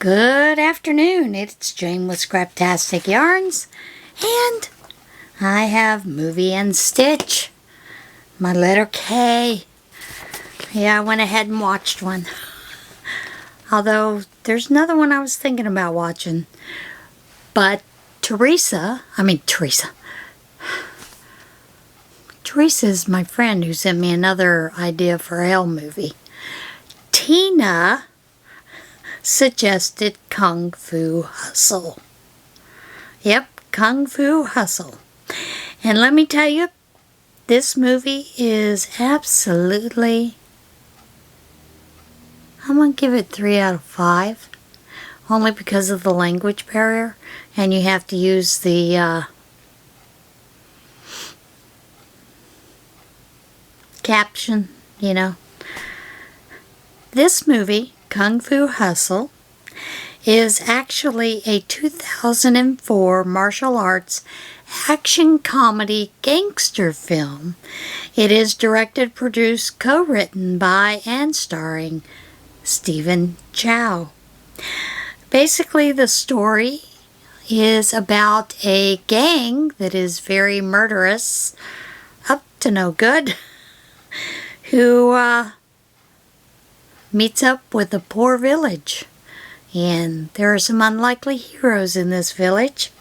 Good afternoon, it's Jane with Scraptastic Yarns, and I have Movie and Stitch, my letter K. Yeah, I went ahead and watched one. Although, there's another one I was thinking about watching. But Teresa is my friend who sent me another idea for a hell movie. Tina suggested Kung Fu Hustle. Yep, Kung Fu Hustle. And let me tell you, this movie is absolutely, I'm going to give it 3 out of 5. Only because of the language barrier. And you have to use the caption, you know. This movie, Kung Fu Hustle, is actually a 2004 martial arts action comedy gangster film. It is directed, produced, co-written by and starring Stephen Chow. Basically, the story is about a gang that is very murderous, up to no good, who meets up with a poor village. And there are some unlikely heroes in this village.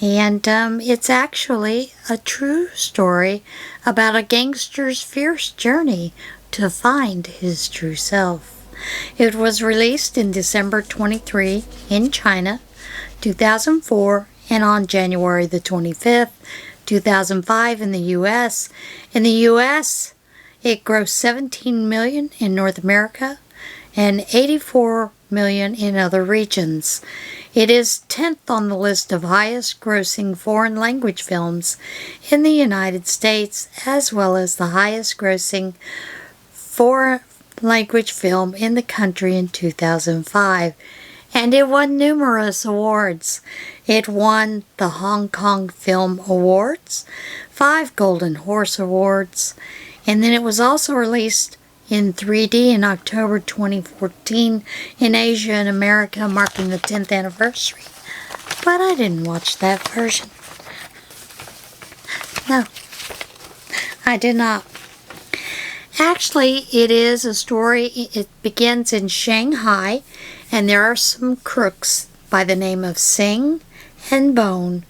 And it's actually a true story about a gangster's fierce journey to find his true self. It was released in December 23 in China, 2004, and on January the 25th, 2005 in the U.S. In the U.S., it grossed $17 million in North America and $84 million in other regions. It is 10th on the list of highest grossing foreign language films in the United States, as well as the highest grossing foreign language film in the country in 2005. And it won numerous awards. It won the Hong Kong Film Awards, 5 Golden Horse Awards, and then it was also released in 3D in October 2014 in Asia and America, marking the 10th anniversary. But I didn't watch that version. No, I did not. Actually, it is a story. It begins in Shanghai, and there are some crooks by the name of Sing and Bone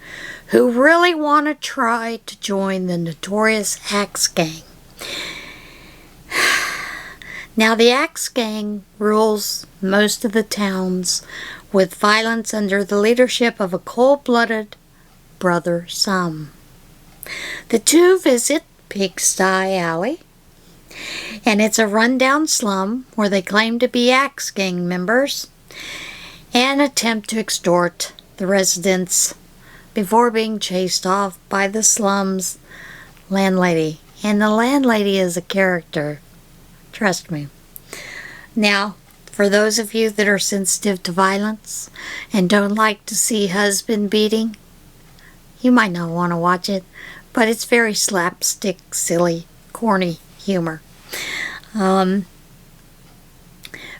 who really want to try to join the notorious Axe Gang. Now, the Axe Gang rules most of the towns with violence under the leadership of a cold-blooded brother Sam. The two visit Pigsty Alley, and it's a rundown slum where they claim to be Axe Gang members and attempt to extort the residents before being chased off by the slum's landlady. And the landlady is a character. Trust me. Now, for those of you that are sensitive to violence and don't like to see husband beating, you might not want to watch it, but it's very slapstick, silly, corny humor.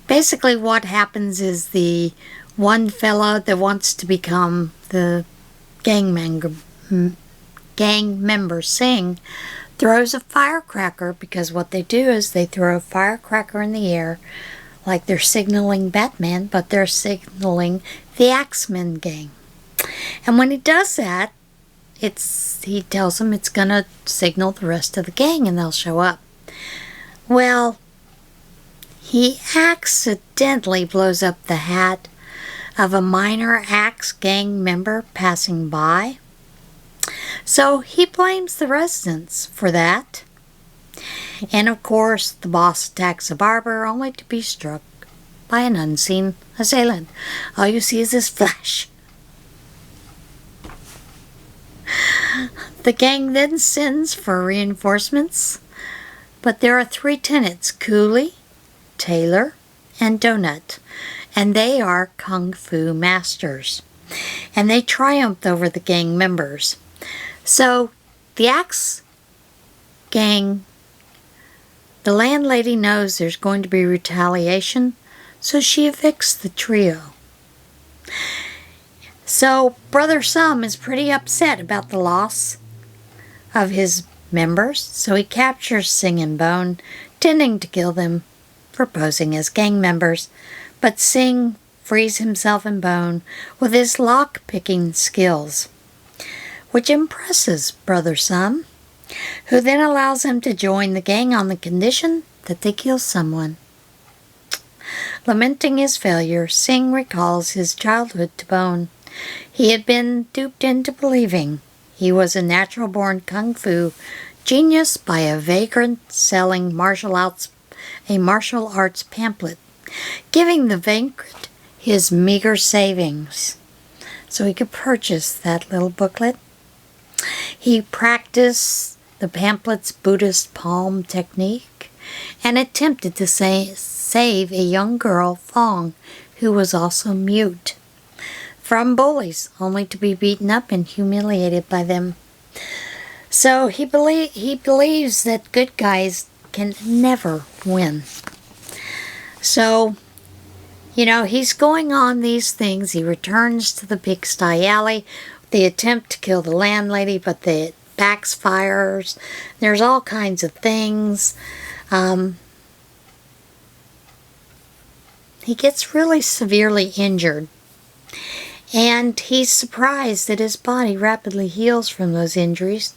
Basically what happens is the one fella that wants to become the gang member Sing throws a firecracker, because what they do is they throw a firecracker in the air like they're signaling Batman, but they're signaling the Axemen gang. And when he does that, he tells them it's gonna signal the rest of the gang and they'll show up. Well, he accidentally blows up the hat of a minor Axe Gang member passing by. So he blames the residents for that. And of course, the boss attacks a barber only to be struck by an unseen assailant. All you see is this flash. The gang then sends for reinforcements, but there are 3 tenants: Cooley, Taylor, and Donut, and they are Kung Fu masters. And they triumphed over the gang members. So, the Axe Gang, the landlady knows there's going to be retaliation, so she evicts the trio. So Brother Sum is pretty upset about the loss of his members, so he captures Sing and Bone, intending to kill them for posing as gang members, but Sing frees himself and Bone with his lock-picking skills, which impresses Brother Sum, who then allows him to join the gang on the condition that they kill someone. Lamenting his failure, Sing recalls his childhood to Bone. He had been duped into believing he was a natural-born kung fu genius by a vagrant selling a martial arts pamphlet, giving the vagrant his meager savings so he could purchase that little booklet. He practiced the pamphlet's Buddhist palm technique and attempted to save a young girl, Fong, who was also mute, from bullies, only to be beaten up and humiliated by them. So he believes that good guys can never win. So, he's going on these things. He returns to the pigsty alley. They attempt to kill the landlady, but it backfires. There's all kinds of things. He gets really severely injured. And he's surprised that his body rapidly heals from those injuries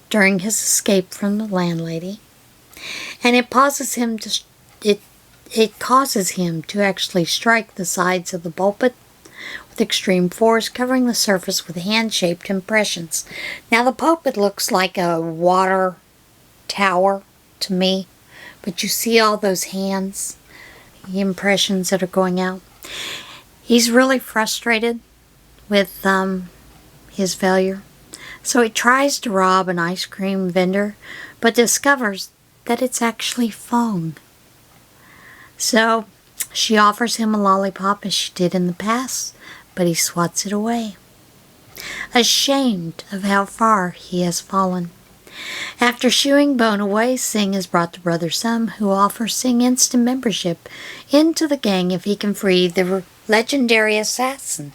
during his escape from the landlady. And it causes him to actually strike the sides of the pulpit with extreme force, covering the surface with hand-shaped impressions. Now the pulpit looks like a water tower to me, but you see all those hands, the impressions that are going out. He's really frustrated with his failure. So he tries to rob an ice cream vendor, but discovers that it's actually Fong. So she offers him a lollipop as she did in the past, but he swats it away, ashamed of how far he has fallen. After shooing Bone away, Sing is brought to Brother Sum, who offers Sing instant membership into the gang if he can free the legendary assassin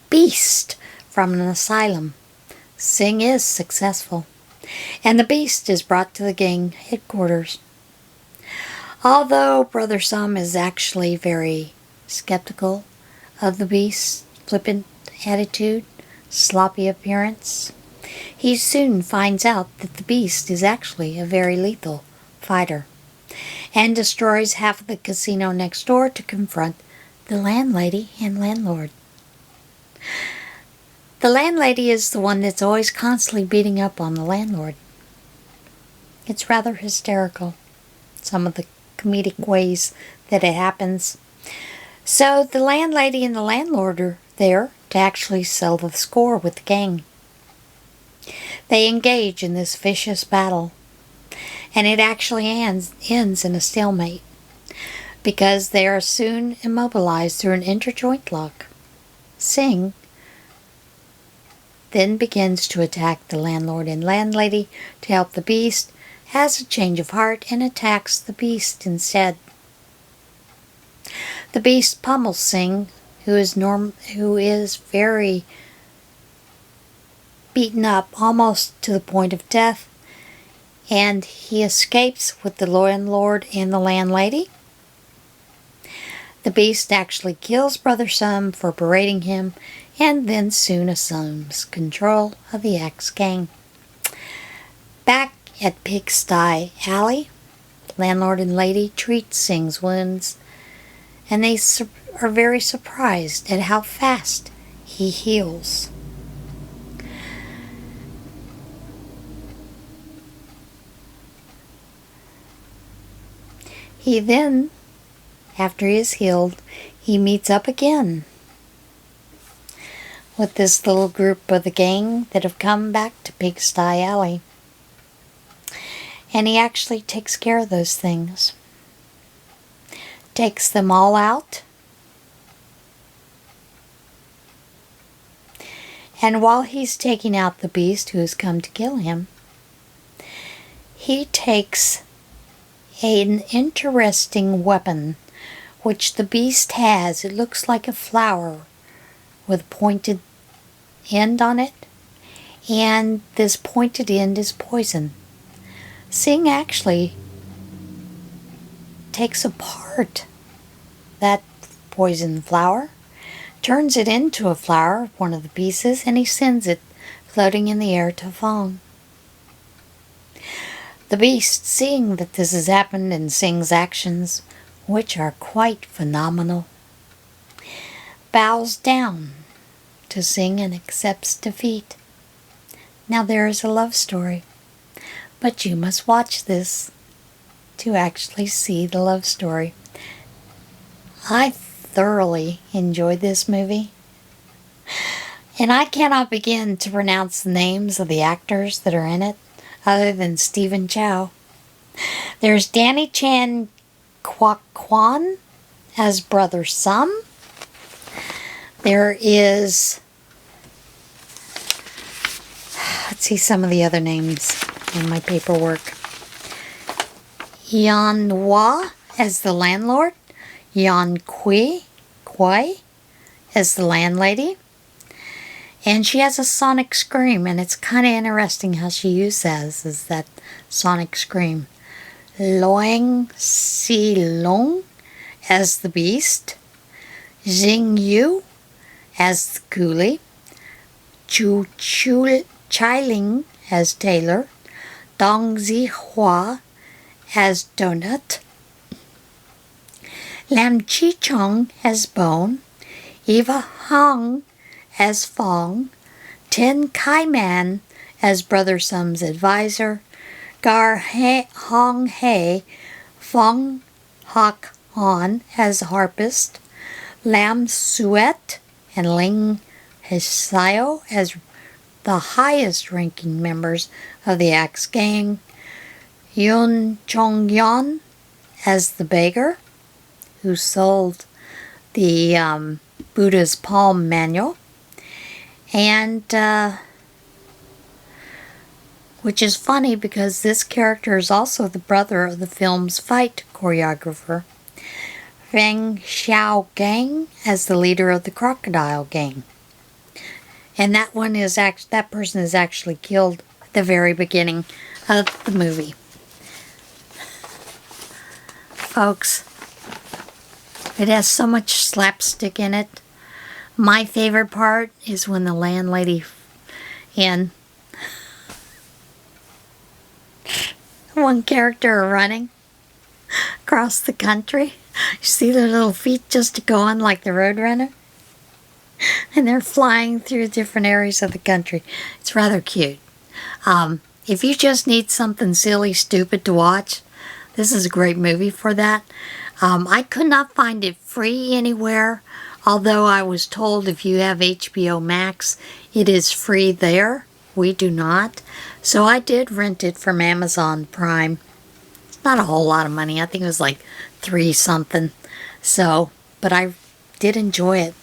Beast from an asylum. Sing is successful, and the Beast is brought to the gang headquarters. Although Brother Sum is actually very skeptical of the Beast's flippant attitude, sloppy appearance, he soon finds out that the Beast is actually a very lethal fighter, and destroys half of the casino next door to confront the landlady and landlord. The landlady is the one that's always constantly beating up on the landlord. It's rather hysterical, some of the comedic ways that it happens. So the landlady and the landlord are there to actually settle the score with the gang. They engage in this vicious battle, and it actually ends in a stalemate, because they are soon immobilized through an interjoint lock. Sing then begins to attack the landlord and landlady to help the Beast, has a change of heart, and attacks the Beast instead. The Beast pummels Sing, who is very beaten up, almost to the point of death, and he escapes with the landlord and the landlady. The Beast actually kills Brother Sum for berating him, and then soon assumes control of the Axe Gang. Back at Pigsty Alley, landlord and lady treat Sing's wounds, and they are very surprised at how fast he heals. He then, after he is healed, he meets up again with this little group of the gang that have come back to Pigsty Alley. And he actually takes care of those things. Takes them all out. And while he's taking out the Beast who has come to kill him, he takes an interesting weapon which the beast has. It looks like a flower with a pointed end on it, and this pointed end is poison. Sing actually takes apart that poison flower, turns it into a flower, one of the pieces, and he sends it floating in the air to Fong. The beast, seeing that this has happened in Sing's actions, which are quite phenomenal, bows down to Sing and accepts defeat. Now there is a love story, but you must watch this to actually see the love story. I thoroughly enjoyed this movie, and I cannot begin to pronounce the names of the actors that are in it, other than Stephen Chow. There's Danny Chan Kwok Kwan as Brother Sum. There is, let's see some of the other names in my paperwork. Yan Hua as the landlord. Yan Kui as the landlady. And she has a sonic scream, and it's kind of interesting how she uses that sonic scream. Loang Si Long as the beast. Xing Yu as the coolie. Chu Chai-ling as Taylor. Dong Zi Hua as Donut. Lam Chi-chung as Bone. Eva Hong as Fong. Tin Kai-man as Brother Sum's advisor. Gar Hong Hei, Fong Hak Han as harpist. Lam Suet and Ling Hsio as the highest ranking members of the Axe Gang. Yun Chong Yon as the beggar who sold the Buddha's Palm Manual, and which is funny because this character is also the brother of the film's fight choreographer. Feng Xiao Gang as the leader of the Crocodile Gang, and that person is actually killed at the very beginning of the movie. Folks, it has so much slapstick in it. My favorite part is when the landlady and one character are running across the country. You see their little feet just going like the Roadrunner. And they're flying through different areas of the country. It's rather cute. If you just need something silly, stupid to watch, this is a great movie for that. I could not find it free anywhere, although I was told if you have HBO Max, it is free there. We do not. So I did rent it from Amazon Prime. It's not a whole lot of money. I think it was like $3 something. So, but I did enjoy it.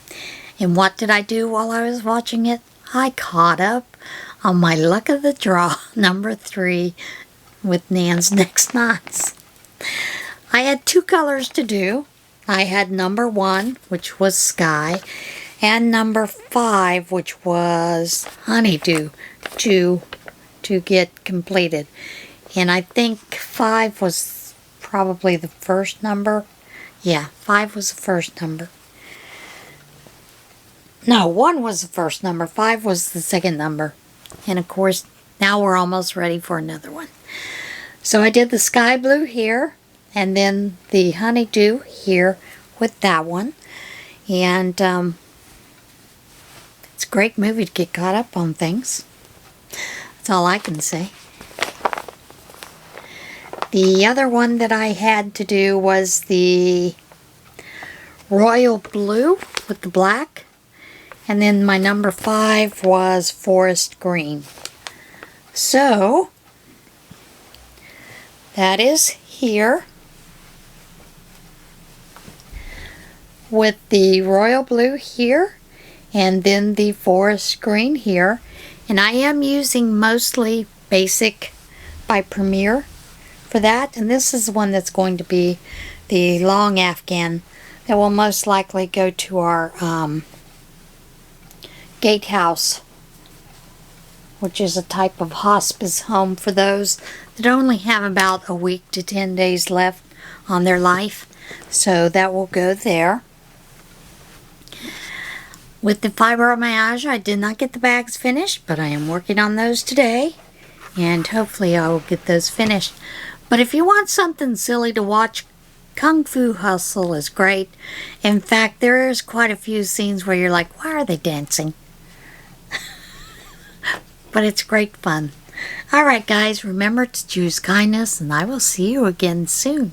And what did I do while I was watching it? I caught up on my luck of the draw, number 3, with Nan's Next Knots. I had 2 colors to do. I had number 1, which was Sky, and number 5, which was Honeydew, to get completed. And I think 5 was probably the first number. Yeah, 5 was the first number. No, 1 was the first number. 5 was the second number. And of course, now we're almost ready for another one. So I did the sky blue here, and then the honeydew here with that one. And it's a great movie to get caught up on things. That's all I can say. The other one that I had to do was the royal blue with the black. And then my number 5 was forest green. So, that is here with the royal blue here and then the forest green here. And I am using mostly basic by Premier for that. And this is the one that's going to be the long Afghan that will most likely go to our gatehouse, which is a type of hospice home for those that only have about a week to 10 days left on their life. So that will go there. With the fibromyalgia, I did not get the bags finished, but I am working on those today, and hopefully I will get those finished. But if you want something silly to watch, Kung Fu Hustle is great. In fact, there is quite a few scenes where you're like, why are they dancing? But it's great fun. Alright guys, remember to choose kindness, and I will see you again soon.